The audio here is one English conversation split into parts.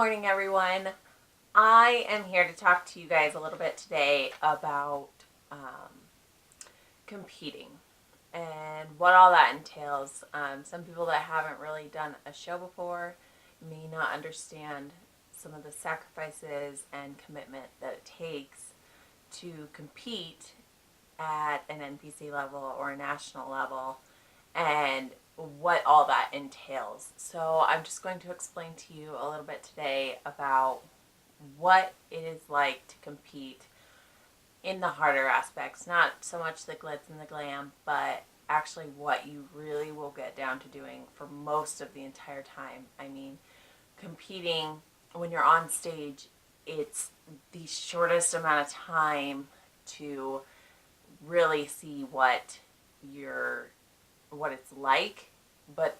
morning, everyone. I am here to talk to you guys a little bit today about competing and what all that entails. Some people that haven't really done a show before may not understand some of the sacrifices and commitment that it takes to compete at an NPC level or a national level and what all that entails. So I'm just going to explain to you a little bit today about what it is like to compete in the harder aspects, not so much the glitz and the glam, but actually what you really will get down to doing for most of the entire time. I mean, competing when you're on stage, it's the shortest amount of time to really see what it's like, but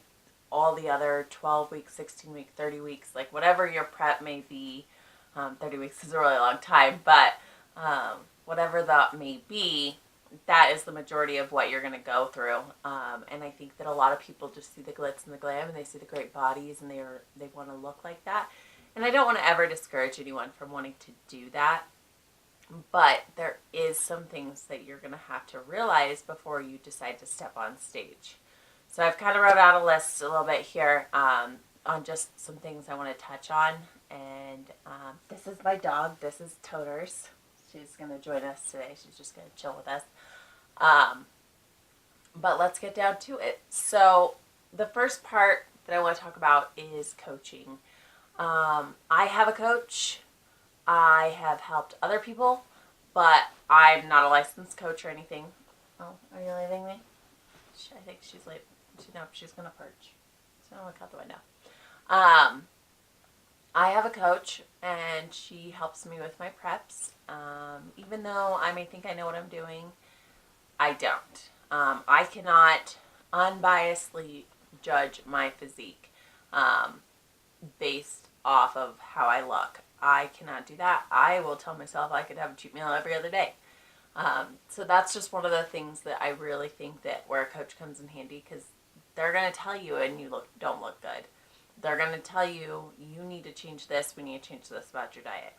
all the other 12 weeks, 16 weeks, 30 weeks, like whatever your prep may be, 30 weeks is a really long time, but whatever that may be, that is the majority of what you're going to go through. And I think that a lot of people just see the glitz and the glam and they see the great bodies and they want to look like that. And I don't want to ever discourage anyone from wanting to do that. But there is some things that you're going to have to realize before you decide to step on stage. So I've kind of wrote out a list a little bit here on just some things I want to touch on. And this is my dog. This is Toters. She's going to join us today. She's just going to chill with us. But let's get down to it. So the first part that I want to talk about is coaching. I have a coach. I have helped other people, but I'm not a licensed coach or anything. Oh, are you leaving me? I think she's late. She's going to perch. So I'm going to cut the window. I have a coach, and she helps me with my preps. Even though I may think I know what I'm doing, I don't. I cannot unbiasedly judge my physique based off of how I look. I cannot do that. I will tell myself I could have a cheat meal every other day. So that's just one of the things that I really think that where a coach comes in handy, because they're going to tell you and you don't look good. They're going to tell you, you need to change this, we need to change this about your diet.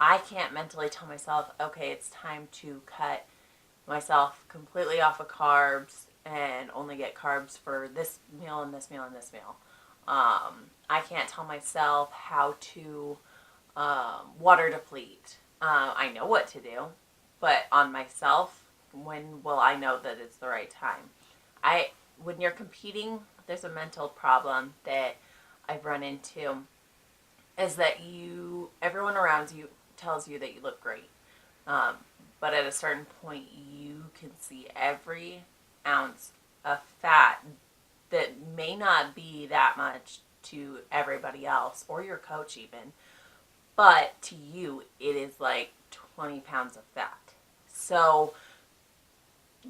I can't mentally tell myself, okay, it's time to cut myself completely off of carbs and only get carbs for this meal and this meal and this meal. I can't tell myself how to water deplete. I know what to do, but on myself, when will I know that it's the right time? When you're competing, there's a mental problem that I've run into, is that everyone around you tells you that you look great. But at a certain point, you can see every ounce of fat that may not be that much to everybody else or your coach even. But to you, it is like 20 pounds of fat. So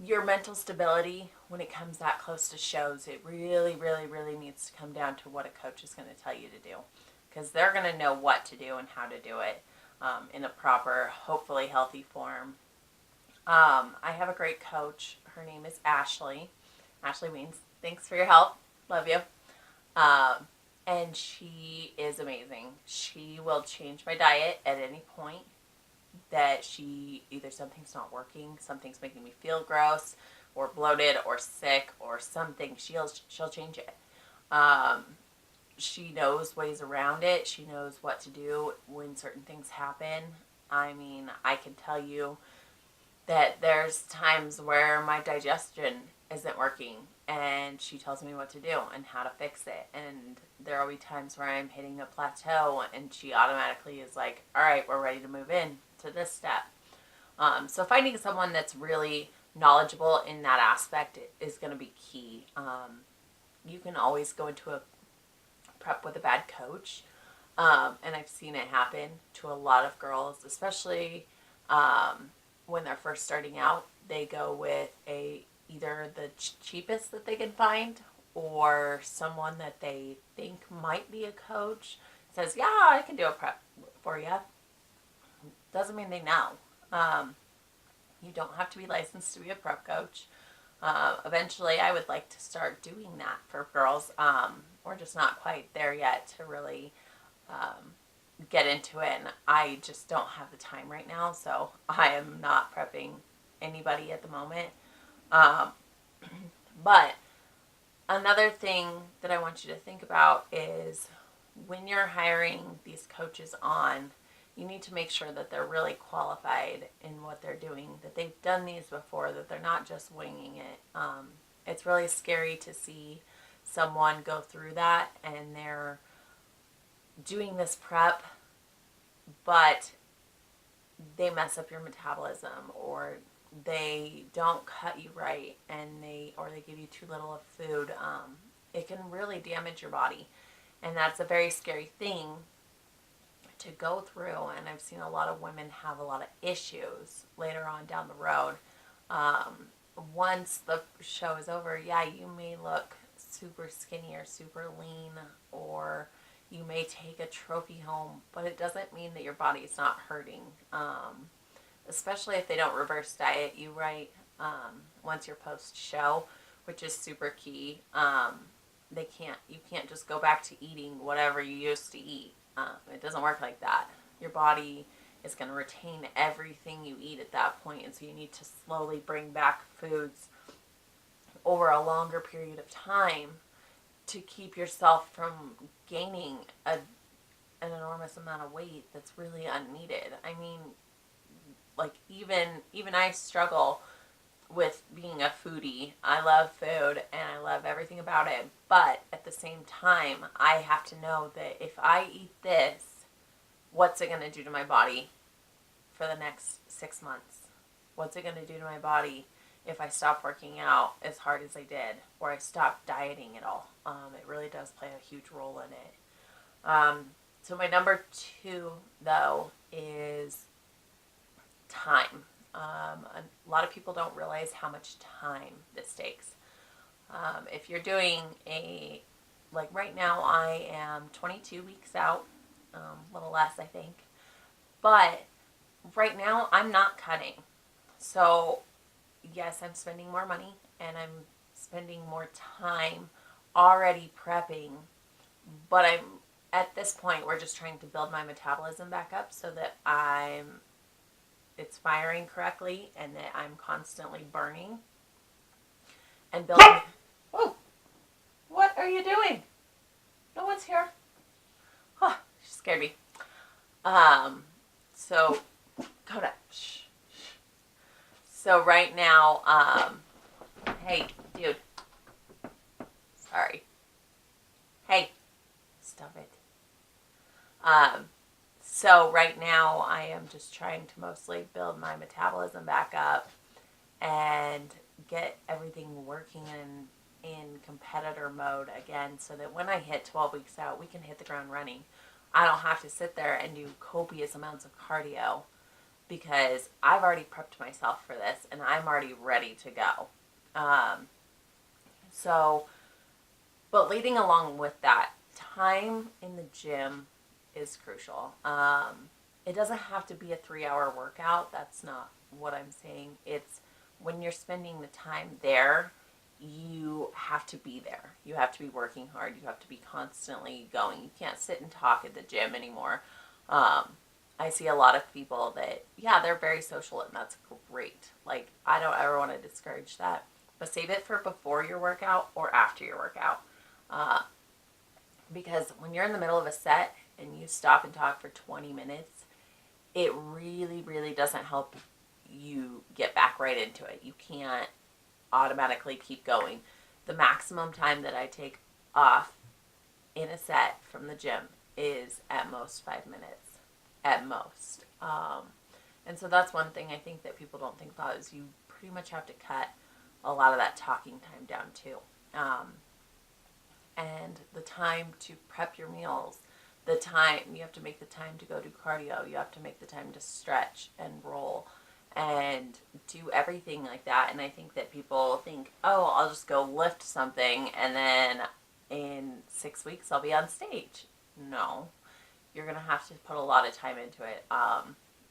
your mental stability, when it comes that close to shows, it really, really, really needs to come down to what a coach is going to tell you to do. Because they're going to know what to do and how to do it in a proper, hopefully healthy form. I have a great coach. Her name is Ashley. Ashley Weens. Thanks for your help. Love you. And she is amazing. She will change my diet at any point that either something's not working, something's making me feel gross or bloated or sick or something. She'll change it. She knows ways around it. She knows what to do when certain things happen. I mean, I can tell you that there's times where my digestion isn't working, and she tells me what to do and how to fix it. And there will be times where I'm hitting a plateau, and she automatically is like, all right, we're ready to move in to this step. So finding someone that's really knowledgeable in that aspect is going to be key. You can always go into a prep with a bad coach, and I've seen it happen to a lot of girls, especially when they're first starting out. They go with either the cheapest that they can find, or someone that they think might be a coach says, yeah, I can do a prep for you. Doesn't mean they know. You don't have to be licensed to be a prep coach. Eventually, I would like to start doing that for girls. We're just not quite there yet to really get into it, and I just don't have the time right now, so I am not prepping anybody at the moment. Um, but another thing that I want you to think about is when you're hiring these coaches on, you need to make sure that they're really qualified in what they're doing, that they've done these before, that they're not just winging it. It's really scary to see someone go through that and they're doing this prep, but they mess up your metabolism, or they don't cut you right, and they give you too little of food. It can really damage your body, and that's a very scary thing to go through. And I've seen a lot of women have a lot of issues later on down the road. Um, Once the show is over, yeah, you may look super skinny or super lean, or you may take a trophy home, but it doesn't mean that your body's not hurting. Especially if they don't reverse diet you right once you're post show, which is super key. You can't just go back to eating whatever you used to eat. It doesn't work like that. Your body is going to retain everything you eat at that point, and so you need to slowly bring back foods over a longer period of time to keep yourself from gaining an enormous amount of weight that's really unneeded. I mean, like even I struggle with being a foodie. I love food and I love everything about it, but at the same time, I have to know that if I eat this, what's it going to do to my body for the next 6 months? What's it going to do to my body if I stop working out as hard as I did, or I stop dieting at all? It really does play a huge role in it. So my number 2, though, is time. A lot of people don't realize how much time this takes. If you're doing like right now, I am 22 weeks out, a little less, I think. But right now, I'm not cutting. So, yes, I'm spending more money and I'm spending more time already prepping. But at this point, we're just trying to build my metabolism back up so that it's firing correctly and that I'm constantly burning and building. Oh, what are you doing? No one's here. Huh, she scared me. So go to. Shh. So right now, hey, dude. Sorry. Hey, stop it. So right now I am just trying to mostly build my metabolism back up and get everything working in competitor mode again, so that when I hit 12 weeks out, we can hit the ground running. I don't have to sit there and do copious amounts of cardio because I've already prepped myself for this and I'm already ready to go. So, but leading along with that, time in the gym is crucial. It doesn't have to be a 3-hour workout. That's not what I'm saying. It's when you're spending the time there, you have to be there. You have to be working hard. You have to be constantly going. You can't sit and talk at the gym anymore. I see a lot of people that, yeah, they're very social, and that's great. Like, I don't ever want to discourage that. But save it for before your workout or after your workout. Because when you're in the middle of a set and you stop and talk for 20 minutes, it really, really doesn't help you get back right into it. You can't automatically keep going. The maximum time that I take off in a set from the gym is at most 5 minutes. At most. And so that's one thing I think that people don't think about, is you pretty much have to cut a lot of that talking time down too. And the time to prep your meals, the time, you have to make the time to go do cardio, you have to make the time to stretch and roll and do everything like that. And I think that people think, oh, I'll just go lift something and then in 6 weeks I'll be on stage. No, you're going to have to put a lot of time into it.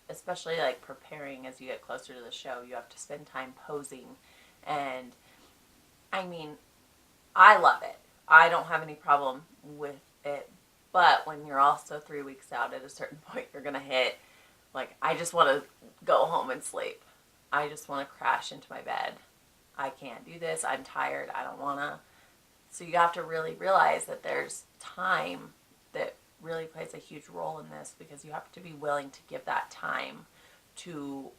Especially like preparing as you get closer to the show, you have to spend time posing. And I mean, I love it. I don't have any problem with it, But when you're also 3 weeks out, at a certain point, you're going to hit, like, I just want to go home and sleep. I just want to crash into my bed. I can't do this. I'm tired. I don't want to. So you have to really realize that there's time that really plays a huge role in this, because you have to be willing to give that time to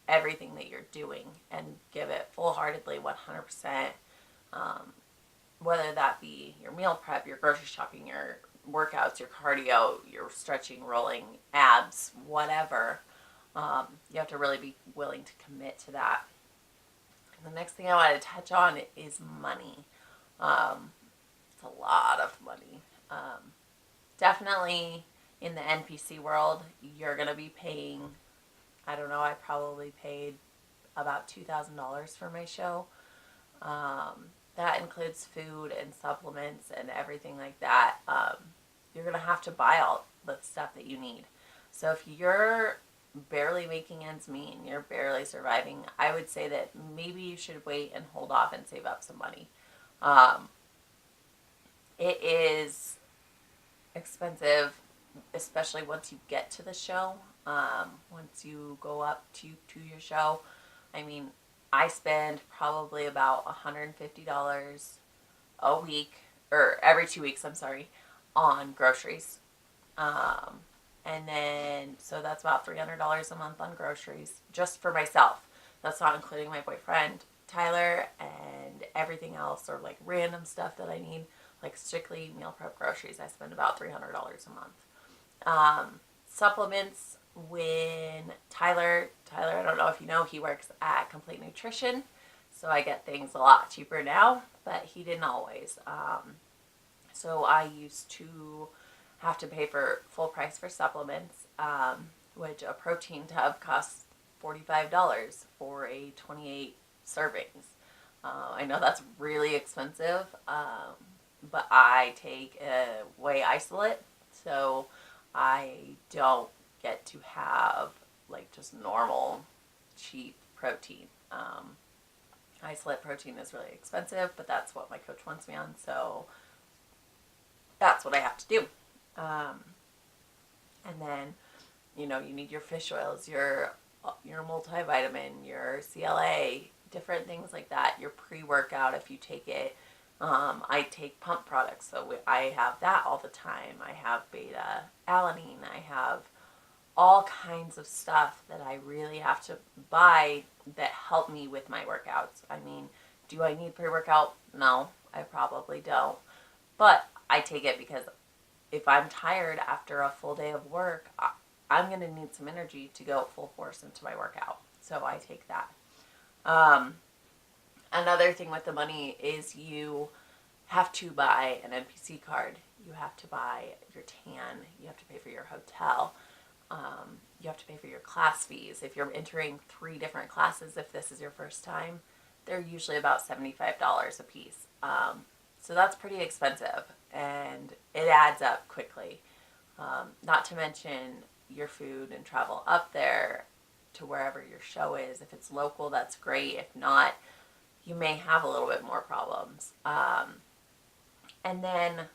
everything that you're doing and give it full-heartedly, 100%. Whether that be your meal prep, your grocery shopping, your workouts, your cardio, your stretching, rolling, abs, whatever. You have to really be willing to commit to that. And the next thing I want to touch on is money. It's a lot of money. Definitely in the NPC world, you're going to be paying, I don't know, I probably paid about $2,000 for my show. That includes food and supplements and everything like that. You're going to have to buy all the stuff that you need. So if you're barely making ends meet and you're barely surviving, I would say that maybe you should wait and hold off and save up some money. It is expensive, especially once you get to the show. Once you go up to your show, I mean, I spend probably about $150 a week, or every 2 weeks, I'm sorry, on groceries. And then, so that's about $300 a month on groceries, just for myself. That's not including my boyfriend, Tyler, and everything else, or like random stuff that I need, like strictly meal prep groceries. I spend about $300 a month. Supplements, when Tyler, I don't know if you know, he works at Complete Nutrition, so I get things a lot cheaper now, but he didn't always. So I used to have to pay for full price for supplements, which a protein tub costs $45 for a 28 servings. I know that's really expensive, but I take a whey isolate, so I don't get to have like just normal cheap protein. Isolate protein is really expensive, but that's what my coach wants me on, so that's what I have to do. And then, you know, you need your fish oils, your multivitamin, your CLA, different things like that. Your pre-workout, if you take it. I take pump products, so I have that all the time. I have beta alanine. I have all kinds of stuff that I really have to buy that help me with my workouts. I mean, do I need pre-workout? No, I probably don't. But I take it because if I'm tired after a full day of work, I'm going to need some energy to go full force into my workout. So I take that. Another thing with the money is you have to buy an NPC card. You have to buy your tan. You have to pay for your hotel. You have to pay for your class fees. If you're entering 3 different classes, if this is your first time, they're usually about $75 a piece. So that's pretty expensive, and it adds up quickly. Not to mention your food and travel up there to wherever your show is. If it's local, that's great. If not, you may have a little bit more problems. And then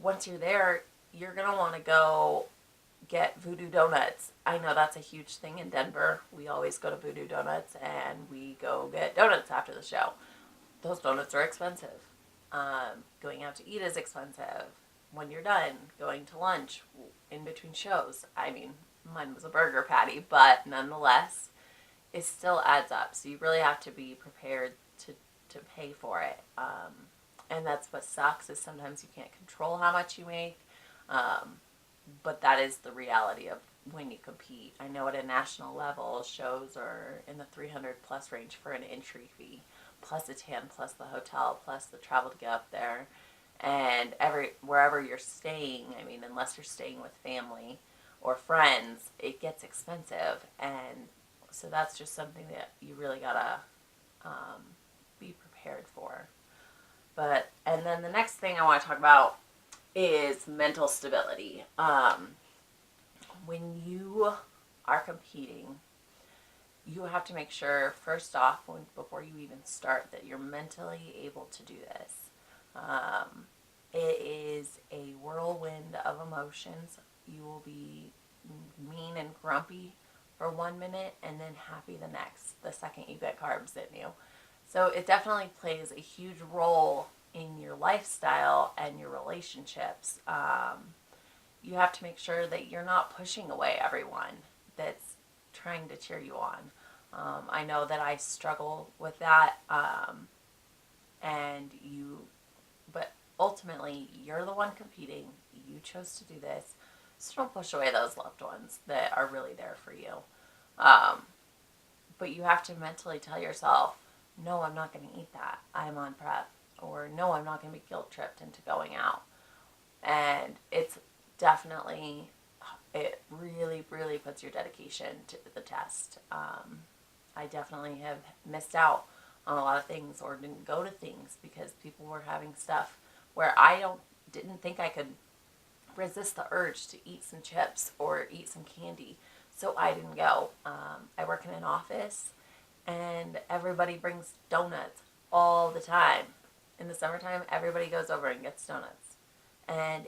once you're there, you're going to want to go get Voodoo Donuts. I know that's a huge thing in Denver. We always go to Voodoo Donuts, and we go get donuts after the show. Those donuts are expensive. Going out to eat is expensive. When you're done, going to lunch in between shows. I mean, mine was a burger patty, but nonetheless, it still adds up. So you really have to be prepared to pay for it. And that's what sucks, is sometimes you can't control how much you make. But that is the reality of when you compete. I know at a national level, shows are in the 300 plus range for an entry fee, plus a tan, plus the hotel, plus the travel to get up there. And wherever you're staying, I mean, unless you're staying with family or friends, it gets expensive. And so that's just something that you really gotta be prepared for. And then the next thing I want to talk about is mental stability. When you are competing, you have to make sure, first off, before you even start, that you're mentally able to do this. It is a whirlwind of emotions. You will be mean and grumpy for 1 minute and then happy the next, the second you get carbs in you. So it definitely plays a huge role in your lifestyle and your relationships. You have to make sure that you're not pushing away everyone that's trying to cheer you on. I know that I struggle with that, and but ultimately, you're the one competing. You chose to do this, so don't push away those loved ones that are really there for you. Um, but you have to mentally tell yourself, no, I'm not going to eat that. I'm on prep. Or no, I'm not going to be guilt tripped into going out. And it's definitely, it really, really puts your dedication to the test. I definitely have missed out on a lot of things or didn't go to things because people were having stuff where didn't think I could resist the urge to eat some chips or eat some candy. So I didn't go. I work in an office and everybody brings donuts all the time. In the summertime, everybody goes over and gets donuts. And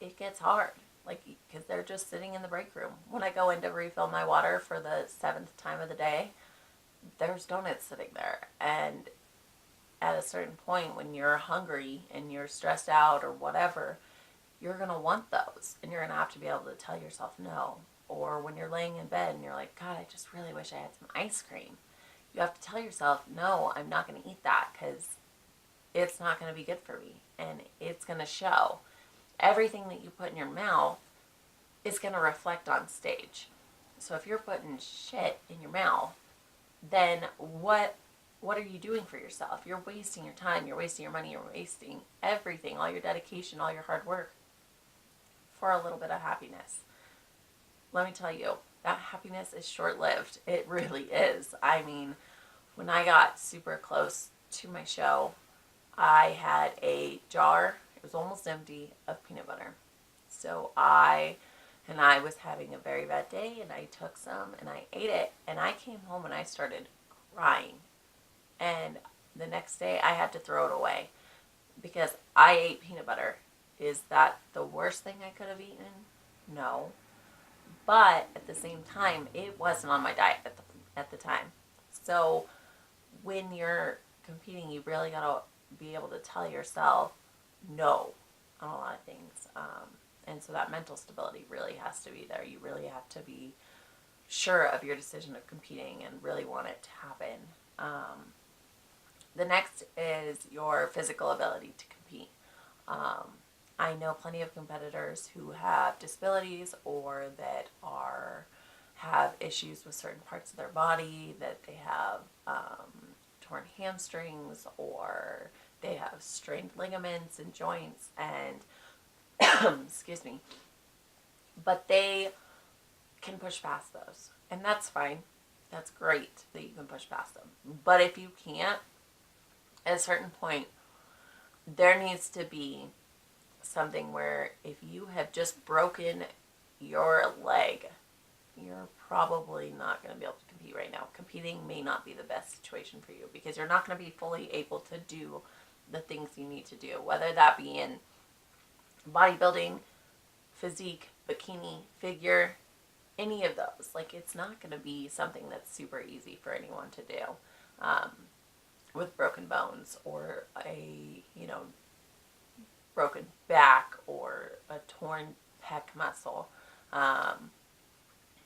it gets hard, like, because they're just sitting in the break room. When I go in to refill my water for the 7th time of the day, there's donuts sitting there. And at a certain point, when you're hungry and you're stressed out or whatever, you're going to want those. And you're going to have to be able to tell yourself no. Or when you're laying in bed and you're like, God, I just really wish I had some ice cream. You have to tell yourself, no, I'm not going to eat that because it's not going to be good for me. And it's going to show. Everything that you put in your mouth is going to reflect on stage. So if you're putting shit in your mouth, then what are you doing for yourself? You're wasting your time, you're wasting your money, you're wasting everything, all your dedication, all your hard work for a little bit of happiness. Let me tell you, that happiness is short-lived. It really is. I mean, when I got super close to my show, I had a jar, it was almost empty, of peanut butter. So I was having a very bad day and I took some and I ate it and I came home and I started crying. And the next day I had to throw it away because I ate peanut butter. Is that the worst thing I could have eaten? No. But at the same time, it wasn't on my diet at the time. So when you're competing, you really got to be able to tell yourself no on a lot of things. And so that mental stability really has to be there. You really have to be sure of your decision of competing and really want it to happen. The next is your physical ability to compete. I know plenty of competitors who have disabilities or that have issues with certain parts of their body, that they have torn hamstrings or they have strained ligaments and joints and excuse me, but they can push past those, and that's fine. That's great that you can push past them. But if you can't, at a certain point, there needs to be something where if you have just broken your leg, you're probably not going to be able to compete right now. Competing may not be the best situation for you because you're not going to be fully able to do the things you need to do, whether that be in bodybuilding, physique, bikini, figure, any of those. Like, it's not going to be something that's super easy for anyone to do with broken bones or a, broken back or a torn pec muscle.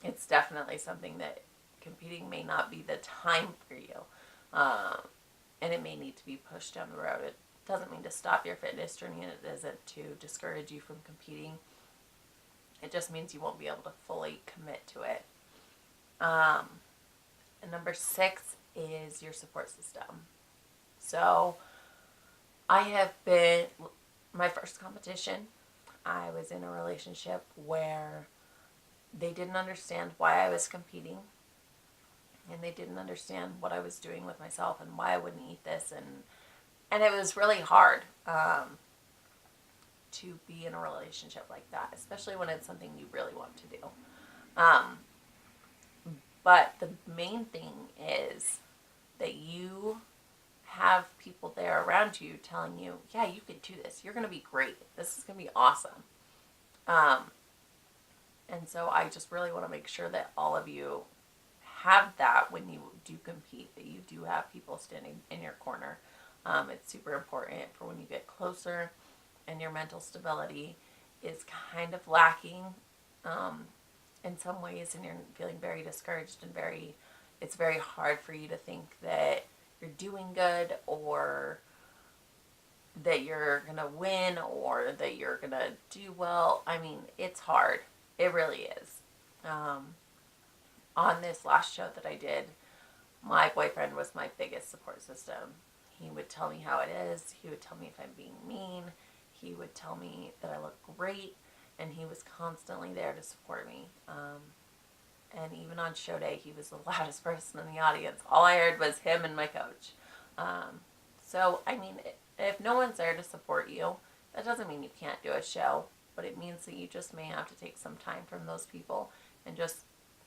It's definitely something that competing may not be the time for you. And it may need to be pushed down the road. It doesn't mean to stop your fitness journey, and it isn't to discourage you from competing. It just means you won't be able to fully commit to it. And number 6 is your support system. So my first competition, I was in a relationship where they didn't understand why I was competing, and they didn't understand what I was doing with myself and why I wouldn't eat this, and it was really hard to be in a relationship like that, especially when it's something you really want to do. But the main thing is that you have people there around you telling you, yeah, you can do this. You're going to be great. This is going to be awesome. Um, and so I just really want to make sure that all of you have that when you do compete, that you do have people standing in your corner. It's super important for when you get closer and your mental stability is kind of lacking in some ways, and you're feeling very discouraged and it's very hard for you to think that you're doing good or that you're going to win or that you're going to do well. I mean, it's hard. It really is. On this last show that I did, my boyfriend was my biggest support system. He would tell me how it is. He would tell me if I'm being mean. He would tell me that I look great. And he was constantly there to support me. And even on show day, he was the loudest person in the audience. All I heard was him and my coach. So, I mean, if no one's there to support you, that doesn't mean you can't do a show. But it means that you just may have to take some time from those people and just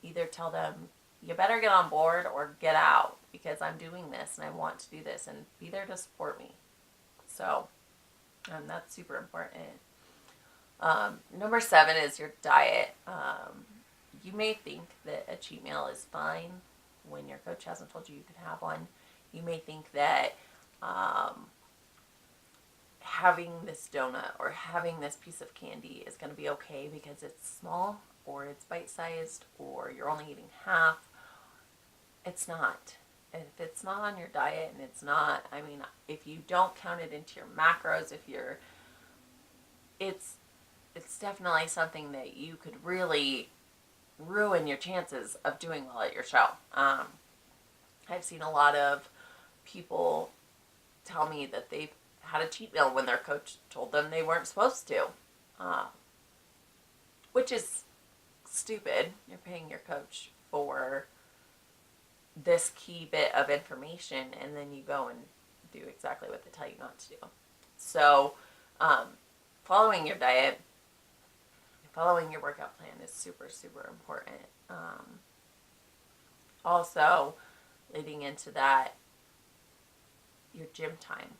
either tell them, you better get on board or get out because I'm doing this and I want to do this, and be there to support me. So, that's super important. Number 7 is your diet. You may think that a cheat meal is fine when your coach hasn't told you you can have one. You may think that having this donut or having this piece of candy is going to be okay because it's small or it's bite-sized or you're only eating half. It's not. If it's not on your diet and it's not, I mean, if you don't count it into your macros, it's definitely something that you could really ruin your chances of doing well at your show. I've seen a lot of people tell me that they've had a cheat meal when their coach told them they weren't supposed to, which is stupid. You're paying your coach for this key bit of information, and then you go and do exactly what they tell you not to do. So, following your diet, following your workout plan is super, super important. Also, leading into that, your gym time.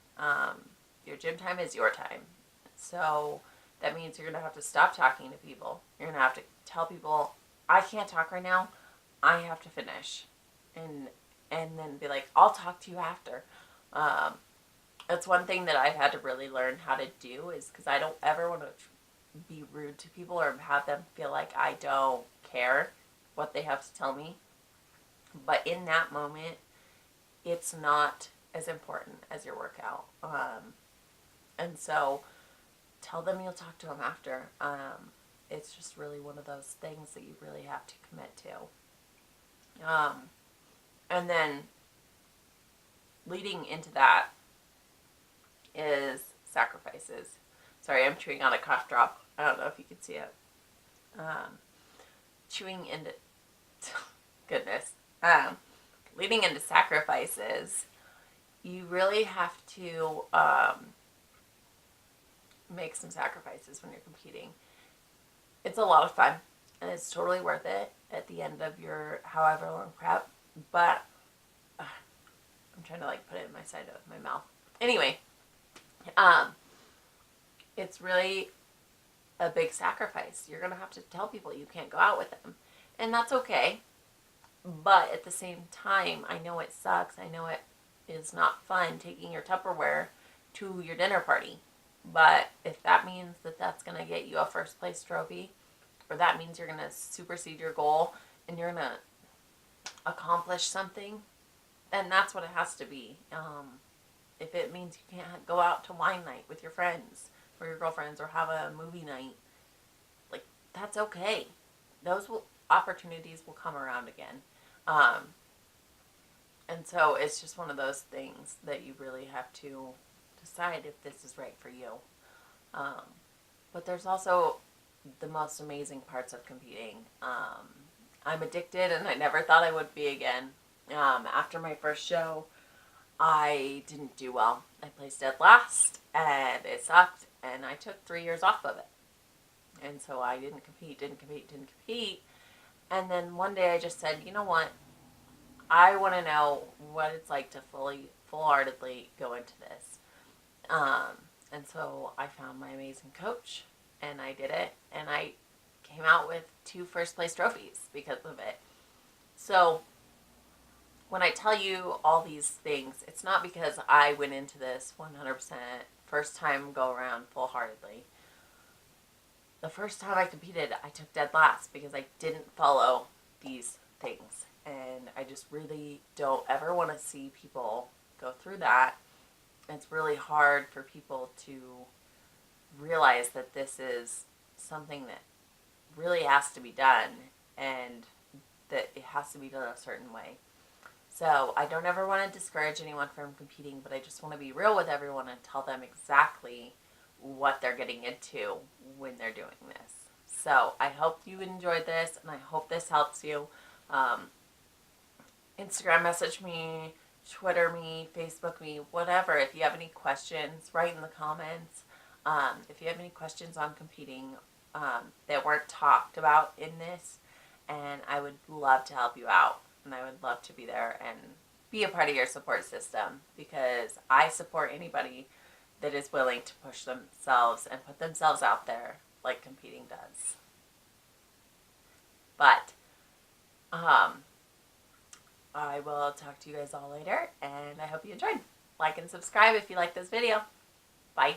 Your gym time is your time. So that means you're going to have to stop talking to people. You're going to have to tell people, I can't talk right now. I have to finish. And then be like, I'll talk to you after. That's one thing that I've had to really learn how to do, is because I don't ever want to be rude to people or have them feel like I don't care what they have to tell me. But in that moment, it's not as important as your workout. And so tell them you'll talk to them after. It's just really one of those things that you really have to commit to. And then leading into that is sacrifices. Sorry, I'm chewing on a cough drop. I don't know if you can see it. Chewing into... Goodness. Leading into sacrifices, you really have to make some sacrifices when you're competing. It's a lot of fun, and it's totally worth it at the end of your however long prep, but I'm trying to put it in my side of my mouth. Anyway, it's really a big sacrifice. You're going to have to tell people you can't go out with them, and that's okay. But at the same time, I know it sucks. I know it is not fun taking your Tupperware to your dinner party. But if that means that that's going to get you a first place trophy, or that means you're going to supersede your goal and you're going to accomplish something, then that's what it has to be. If it means you can't go out to wine night with your friends or your girlfriends or have a movie night, that's okay. Opportunities will come around again. And so it's just one of those things that you really have to decide if this is right for you. But there's also the most amazing parts of competing. I'm addicted, and I never thought I would be again. After my first show, I didn't do well. I placed dead last, and it sucked, and I took 3 years off of it. And so I didn't compete. And then one day I just said, you know what? I want to know what it's like to fully full-heartedly go into this. And so I found my amazing coach, and I did it, and I came out with 2 first-place trophies because of it. So when I tell you all these things, it's not because I went into this 100% first time go around full-heartedly. The first time I competed, I took dead last because I didn't follow these things. And I just really don't ever want to see people go through that. It's really hard for people to realize that this is something that really has to be done, and that it has to be done a certain way. So I don't ever want to discourage anyone from competing, but I just want to be real with everyone and tell them exactly what they're getting into when they're doing this. So I hope you enjoyed this, and I hope this helps you. Instagram message me, Twitter me, Facebook me, whatever. If you have any questions, write in the comments. If you have any questions on competing that weren't talked about in this, and I would love to help you out, and I would love to be there and be a part of your support system, because I support anybody that is willing to push themselves and put themselves out there like competing does. But I will talk to you guys all later, and I hope you enjoyed. Like and subscribe if you like this video. Bye.